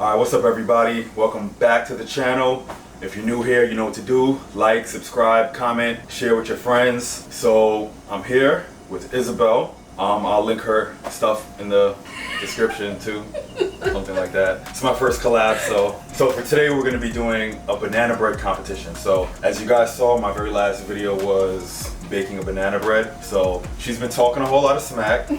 Alright, what's up everybody? Welcome back to the channel. If you're new here, you know what to do. Like, subscribe, comment, share with your friends. So I'm here with Isabelle. I'll link her stuff in the description too. Something like that. It's my first collab, so for today we're gonna be doing a banana bread competition. So as you guys saw, my very last video was baking a banana bread. So she's been talking a whole lot of smack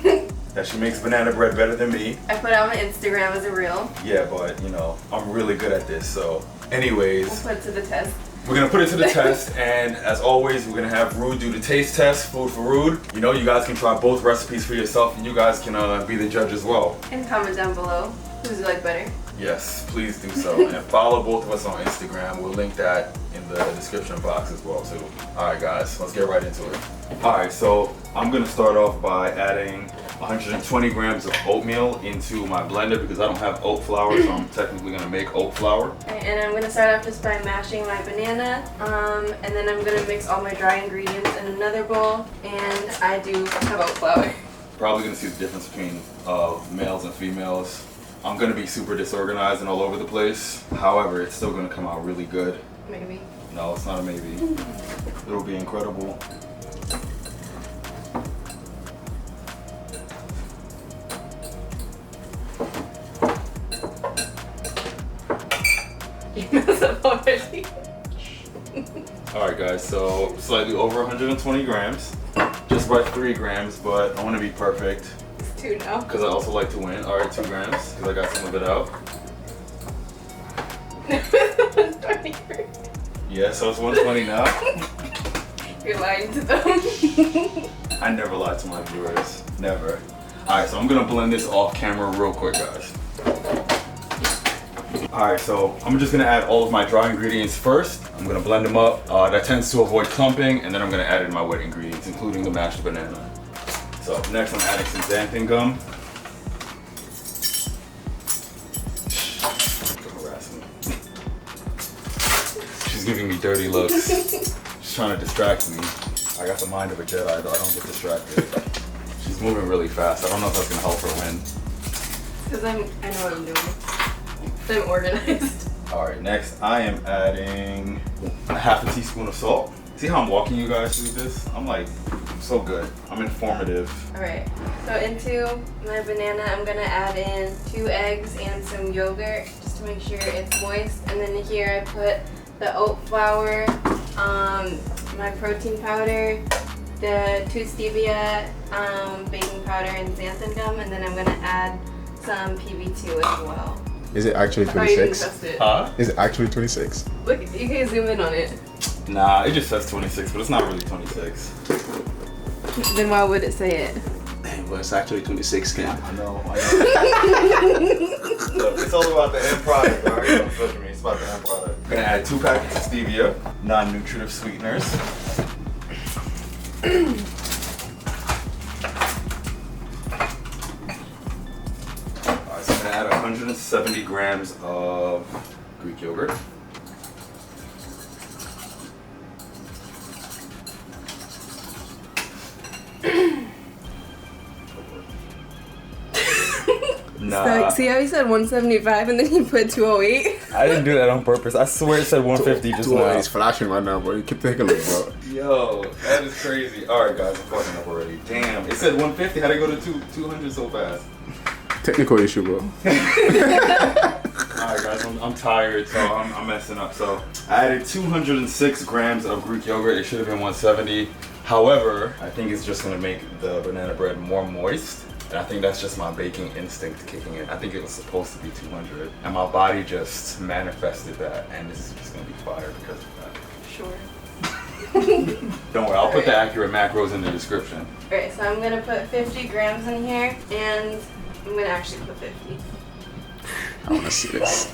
that she makes banana bread better than me. I put it on my Instagram as a reel. Yeah, but you know, I'm really good at this. So anyways, We'll put it to the test. we're gonna put it to the test, and as always, we're gonna have Rude do the taste test, food for Rude. You know, you guys can try both recipes for yourself, and you guys can be the judge as well. And comment down below who's you like better. Yes, please do so. And follow both of us on Instagram. We'll link that in the description box as well too. Alright guys, let's get right into it. Alright, so I'm gonna start off by adding 120 grams of oatmeal into my blender because I don't have oat flour, so I'm technically gonna make oat flour. And I'm gonna start off just by mashing my banana, and then I'm gonna mix all my dry ingredients in another bowl, and I do have oat flour. Probably gonna see the difference between males and females. I'm gonna be super disorganized and all over the place. However, it's still gonna come out really good. Maybe. No, it's not a maybe. It'll be incredible. You messed up already. Alright guys, so slightly over 120 grams. Just by 3 grams, but I wanna be perfect. It's 2 now. Because I also like to win. Alright, 2 grams, because I got some of it out. Yeah, so it's 120 now. You're lying to them. I never lie to my viewers. Never. Alright, so I'm gonna blend this off camera real quick, guys. Alright, so I'm just gonna add all of my dry ingredients first. I'm gonna blend them up. That tends to avoid clumping, and then I'm gonna add in my wet ingredients, including the mashed banana. So next I'm adding some xanthan gum. Don't harass me. She's giving me dirty looks. She's trying to distract me. I got the mind of a Jedi, though I don't get distracted. She's moving really fast. I don't know if that's gonna help her win. Because I know what I'm doing. I'm organized. Alright, next I am adding a half a teaspoon of salt. See how I'm walking you guys through this? I'm so good. I'm informative. Alright, so into my banana I'm gonna add in 2 eggs and some yogurt just to make sure it's moist. And then here I put the oat flour, my protein powder, the 2 stevia, baking powder, and xanthan gum, and then I'm gonna add some PB2 as well. Is it actually Oh, you didn't 26? test it. Huh? Is it actually 26? Look, you can zoom in on it. Nah, it just says 26, but it's not really 26. Then why would it say it? Well, it's actually 26, Ken. I know. Look, it's all about the end product, alright? Don't judge me. It's about the end product. I'm gonna add 2 packets of stevia, non-nutritive sweeteners. Alright, so I'm gonna add 170 grams of Greek yogurt. Nah. So, see how you said 175 and then you put 208? I didn't do that on purpose. I swear it said 150 just now. It's flashing right now, bro. You keep taking a look, bro. Yo, that is crazy. Alright guys, I'm fucking up already. Damn, it said 150. How'd I go to 200 so fast? Technical issue, bro. Alright guys, I'm tired, so I'm messing up. So I added 206 grams of Greek yogurt. It should have been 170. However, I think it's just gonna make the banana bread more moist. And I think that's just my baking instinct kicking in. I think it was supposed to be 200. And my body just manifested that. And this is just gonna be fire because of that. Sure. Don't worry, I'll put the accurate macros in the description. Alright, so I'm gonna put 50 grams in here, and I'm gonna actually put 50. I want to see this.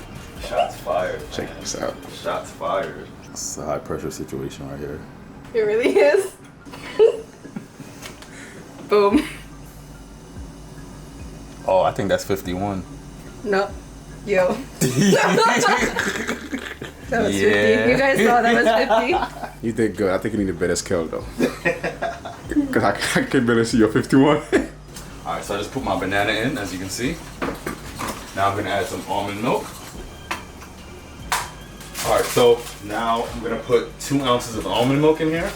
Shots fired. Check man. this out. Shots fired. It's a high pressure situation right here. It really is. Boom. Oh, I think that's 51. No. Yo. That was 50. You guys saw that was 50. You did good. I think you need a better scale, though. Because I can barely see your 51. Alright, so I just put my banana in, as you can see. Now I'm gonna add some almond milk. All right, so now I'm gonna put 2 ounces of almond milk in here,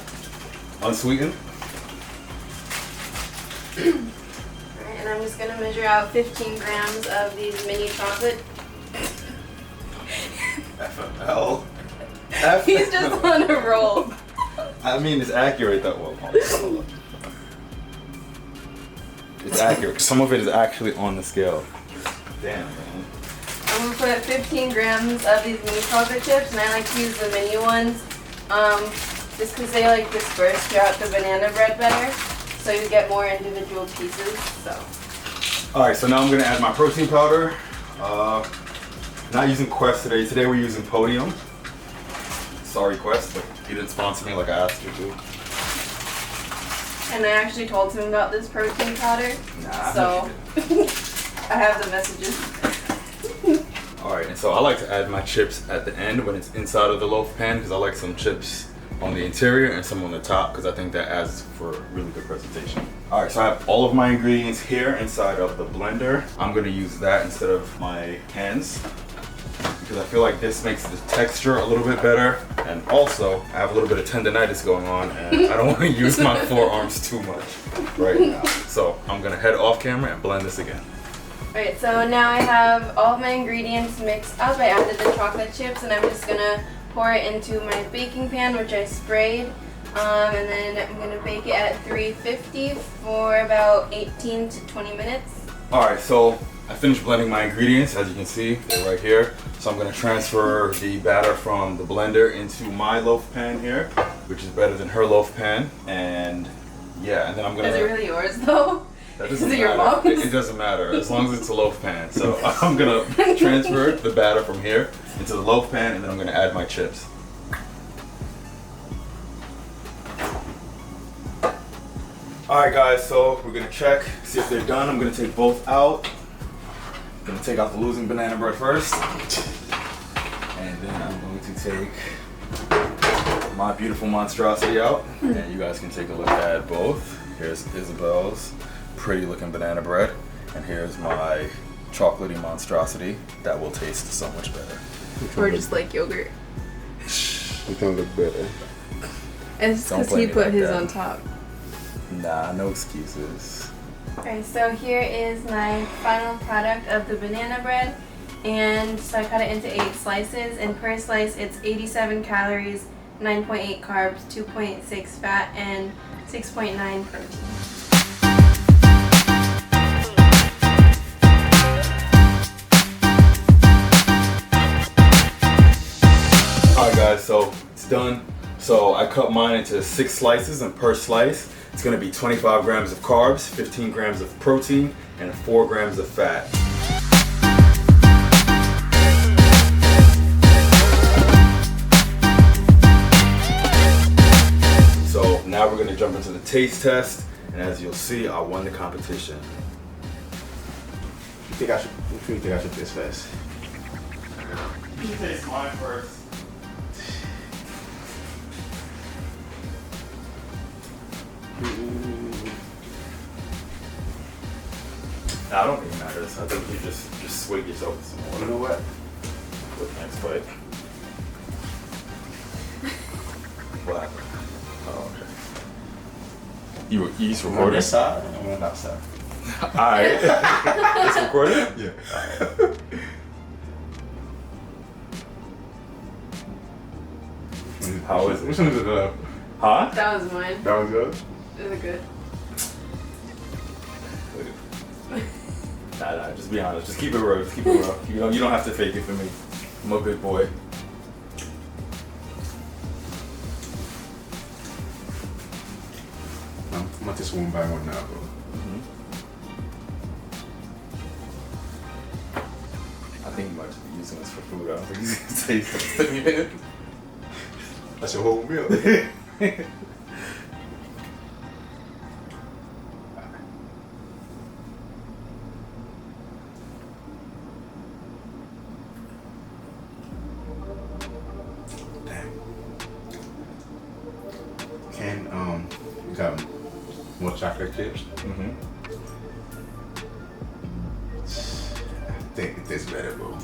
unsweetened. Alright, and I'm just gonna measure out 15 grams of these mini chocolate. FML. He's just on a roll. I mean, it's accurate though. Well, hold on. It's accurate. Some of it is actually on the scale. Damn, man. I'm gonna put 15 grams of these mini chocolate chips, and I like to use the mini ones, just because they like disperse throughout the banana bread better, so you get more individual pieces. So. All right, so now I'm gonna add my protein powder. Not using Quest today. Today we're using Podium. Sorry, Quest, but you didn't sponsor me like I asked you to. And I actually told him about this protein powder, so I have the messages. Alright, and so I like to add my chips at the end when it's inside of the loaf pan because I like some chips on the interior and some on the top because I think that adds for a really good presentation. Alright, so I have all of my ingredients here inside of the blender. I'm going to use that instead of my hands because I feel like this makes the texture a little bit better, and also I have a little bit of tendonitis going on and I don't want to use my forearms too much right now. So I'm going to head off camera and blend this again. Alright, so now I have all of my ingredients mixed up. I added the chocolate chips, and I'm just gonna pour it into my baking pan, which I sprayed. And then I'm gonna bake it at 350 for about 18 to 20 minutes. Alright, so I finished blending my ingredients. As you can see, they're right here. So I'm gonna transfer the batter from the blender into my loaf pan here, which is better than her loaf pan. And yeah, and then I'm gonna... Is it really yours though? That doesn't Is it matter. your mom's? It doesn't matter as long as it's a loaf pan. So I'm gonna transfer the batter from here into the loaf pan, and then I'm gonna add my chips. All right, guys. So we're gonna check, see if they're done. I'm gonna take both out. I'm gonna take out the losing banana bread first, and then I'm going to take my beautiful monstrosity out, and you guys can take a look at both. Here's Isabelle's pretty looking banana bread, and here's my chocolatey monstrosity that will taste so much better. Or just like yogurt. It's gonna look better. And it's Don't because blame he me put like his that. on top. Nah, no excuses. Alright, so here is my final product of the banana bread. And so I cut it into 8 slices, and per slice it's 87 calories, 9.8 carbs, 2.6 fat, and 6.9 protein. Alright guys, so it's done. So I cut mine into 6 slices, and per slice it's going to be 25 grams of carbs, 15 grams of protein, and 4 grams of fat. So now we're going to jump into the taste test, and as you'll see, I won the competition. Which you think I should taste first? You taste mine first. Nah, I don't think it matters. I think you just swig yourself with some You water. know what? With the next bite. What happened? Oh, okay. You just On recorded? this side, I'm on that side. Alright. It's recorded? Yeah. How is it? Which one is it? Huh? That was mine. That was good? Is it good? Nah, just be honest. Just keep it real. Just keep it real. You don't have to fake it for me. I'm a good boy. I'm gonna taste one by one now, bro. I think you might just be using this for food. I don't think he's gonna taste this. That's your whole meal. Kenn, you got more chocolate chips? Mm-hmm. I think it tastes better, bro.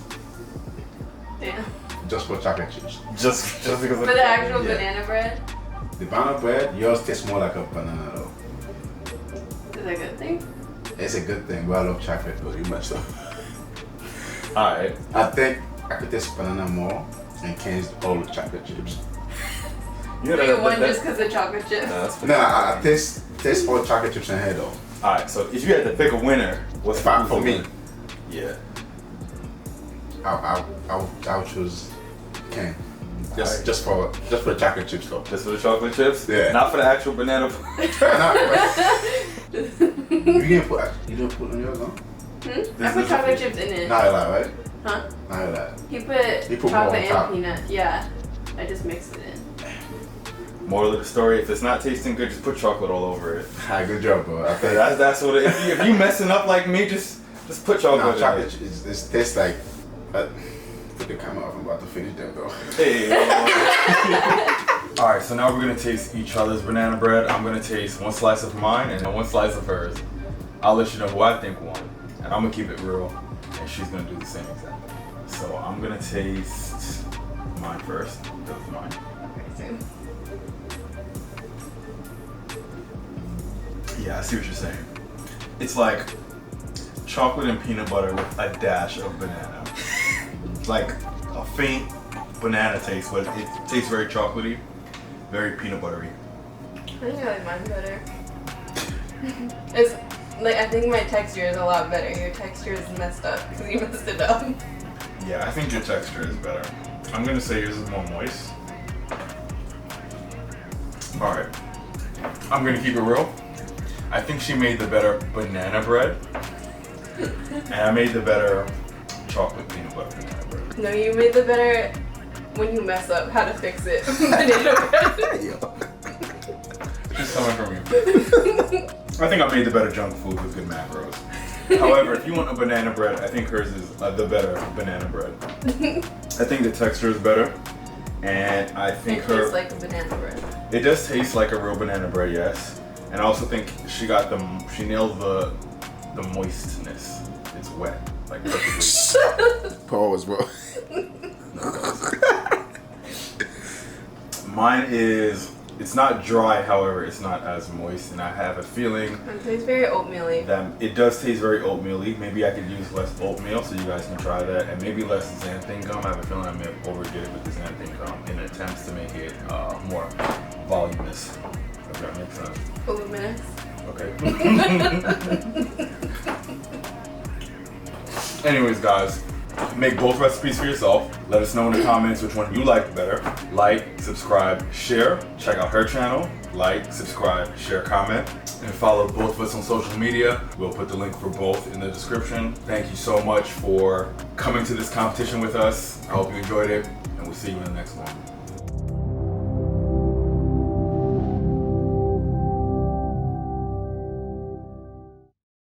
Damn. just for chocolate chips. Just because of For the actual Yeah. banana bread? The banana bread, yours tastes more like a banana though. Is that a good thing? It's a good thing, but I love chocolate. Oh, you messed up. Alright. I think I could taste banana more and Kenn's all the chocolate chips. You So you won just because of chocolate chips? No, I taste all chocolate chips in here though. Alright, so if you had to pick a winner, what's Fine who's for the me. winner? Yeah. I'll choose Kenn. Alright. Just for the chocolate chips though. Just for the chocolate chips? Yeah. Not for the actual banana. You didn't put on yours, no? I put chocolate chips in it. Not a lot, right? Huh? Not a lot. He put He put more chocolate on top. and peanut. Yeah. I just mixed it in. Moral of the story: if it's not tasting good, just put chocolate all over it. Hi, good job, bro. I think That's what. If you messing up like me, just put chocolate. no, in chocolate it. it tastes like. Put the camera off. I'm about to finish them though. Hey. All right, so now we're gonna taste each other's banana bread. I'm gonna taste one slice of mine and one slice of hers. I'll let you know who I think won, and I'm gonna keep it real, and she's gonna do the same exact thing. So I'm gonna taste mine first. This is mine. Okay, Yeah, I see what you're saying. It's like chocolate and peanut butter with a dash of banana. Like a faint banana taste, but it tastes very chocolatey, very peanut buttery. I think I like mine better. It's like I think my texture is a lot better. Your texture is messed up because you messed it up. Yeah, I think your texture is better. I'm gonna say yours is more moist. Alright. I'm gonna keep it real. I think she made the better banana bread. And I made the better chocolate peanut butter banana bread. No, you made the better when you mess up how to fix it. Banana bread. She's coming from you. I think I made the better junk food with good macros. However, if you want a banana bread, I think hers is the better banana bread. I think the texture is better. And I think It tastes like a banana bread. it does taste like a real banana bread, yes. And I also think she nailed the moistness. It's wet, like perfectly. Pause, bro. Mine it's not dry, however, it's not as moist, and I have a feeling It tastes very oatmeal-y. that it does taste very oatmeal-y. Maybe I could use less oatmeal so you guys can try that, and maybe less xanthan gum. I have a feeling I may have overdid it with the xanthan gum in attempts to make it more voluminous. If that makes sense. Voluminous. Okay. Anyways, guys, make both recipes for yourself. Let us know in the comments which one you liked better. Like, subscribe, share. Check out her channel. Like, subscribe, share, comment. And follow both of us on social media. We'll put the link for both in the description. Thank you so much for coming to this competition with us. I hope you enjoyed it, and we'll see you in the next one.